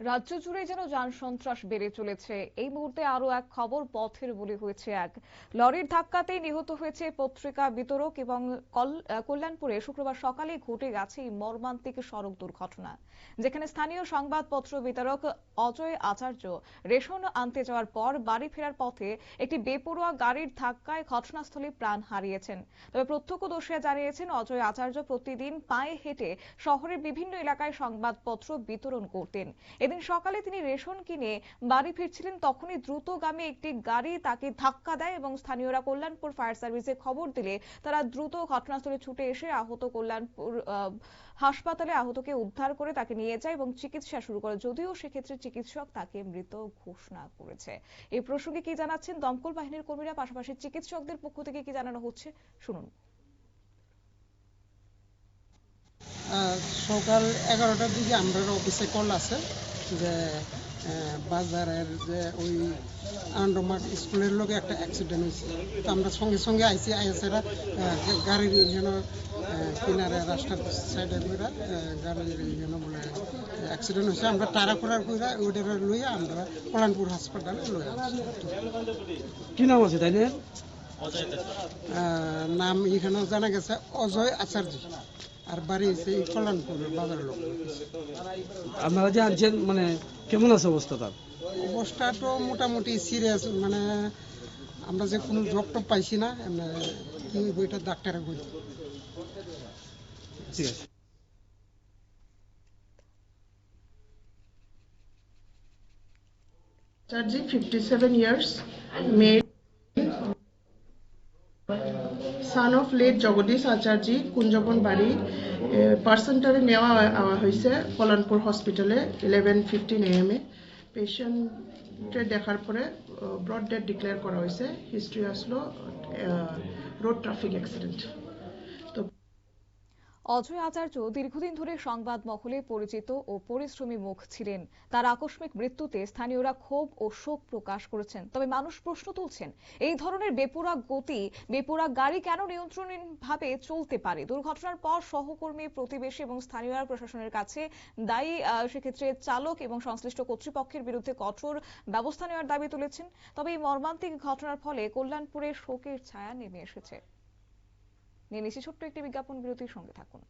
রাজ্য জুড়ে যেন যান সন্ত্রাস বেড়ে চলেছে। এই মুহূর্তে আরো এক খবর, পথের বলি হয়েছে এক লরির ধাক্কাতেই নিহত হয়েছে পত্রিকা বিতরক এবং কল্যাণপুরে শুক্রবার সকালে ঘটে গেছে এই মর্মান্তিক সড়ক দুর্ঘটনা, যেখানে স্থানীয় সংবাদপত্র বিতরক অজয় আচার্য রেশন আনতে যাওয়ার পর বাড়ি ফেরার পথে একটি বেপরোয়া গাড়ির ধাক্কায় ঘটনাস্থলে প্রাণ হারিয়েছেন। তবে প্রত্যক্ষদর্শীরা জানিয়েছেন, অজয় আচার্য প্রতিদিন পায়ে হেঁটে শহরের বিভিন্ন এলাকায় সংবাদপত্র বিতরণ করতেন। এদিন সকালে তিনি রেশন কিনে বাড়ি ফিরছিলেন, তখনই দ্রুতগামী একটি গাড়ি তাকে ধাক্কা দেয় এবং স্থানীয়রা কল্যাণপুর ফায়ার সার্ভিসে খবর দিলে তারা দ্রুত ঘটনাস্থলে ছুটে এসে কল্যাণপুর হাসপাতালে আহতকে উদ্ধার করে তাকে নিয়ে যায় এবং চিকিৎসা শুরু করে, যদিও সেক্ষেত্রে চিকিৎসক তাকে মৃত ঘোষণা করেছে। এই প্রসঙ্গে কি জানাচ্ছেন দমকল বাহিনীর কর্মীরা, পাশাপাশি চিকিৎসকদের পক্ষ থেকে কি জানানো হচ্ছে শুনুন। সকাল 11টার দিকে আমরা অফিসে কল আছে যে বাজারের যে ওই আন্ডোমার্ট স্কুলের লোকে একটা অ্যাক্সিডেন্ট হয়েছে। তো আমরা সঙ্গে সঙ্গে আইসি আইএসেরা গাড়ির যেন কিনারে রাস্তার সাইডে করে গাড়ির যেন বলে অ্যাক্সিডেন্ট হয়েছে। আমরা তাড়াহুড়া করে ওইটা লইয়া আমরা কল্যাণপুর হাসপাতালে লইয়া আসছি। কি নাম আছে তাই না? নাম এখানেও জানা গেছে অজয় আচার্য, আর বাড়ি হচ্ছে এই কল্যাণপুর বাজারের লোক। আপনারা যে আনছেন মানে কেমন আছে অবস্থা তার? অবস্থা তো মোটামুটি সিরিয়াস, মানে আমরা যে কোনো জব টব পাইছি না, কি বইটা ডাক্তারে বই। ঠিক আছে। Acharji, 57 years, male, son of late Jagadish Acharji, Kunjaban বাড়ি। পার্সেন্টারে নেওয়া হয়েছে কল্যাণপুর হসপিটালে 11:15 AM এ। পেশেন্টে দেখার পরে ব্রড ডেড ডিক্লেয়ার করা হয়েছে। হিস্ট্রি আসলো রোড ট্রাফিক অ্যাক্সিডেন্ট। অজয় আচার্য দীর্ঘদিন ধরে সংবাদ মহলে পরিচিত ও পরিশ্রমী মুখ ছিলেন। তার আকস্মিক মৃত্যুতে স্থানীয়রা ক্ষোভ ও শোক প্রকাশ করেছেন। তবে মানুষ প্রশ্ন তুলছেন, এই ধরনের বেপরোয়া গতি, বেপরোয়া গাড়ি কেন নিয়ন্ত্রণহীনভাবে চলতে পারে? দুর্ঘটনার পর সহকর্মী, প্রতিবেশী এবং স্থানীয়রা প্রশাসনের কাছে দায়ী সেক্ষেত্রে চালক এবং সংশ্লিষ্ট কর্তৃপক্ষের বিরুদ্ধে কঠোর ব্যবস্থা নেওয়ার দাবি তুলেছেন। তবে এই মর্মান্তিক ঘটনার ফলে কল্যাণপুরে শোকের ছায়া নেমে এসেছে। নিয়ে নিচ্ছি ছোট্ট একটি বিজ্ঞাপন বিরতির সঙ্গে থাকুন।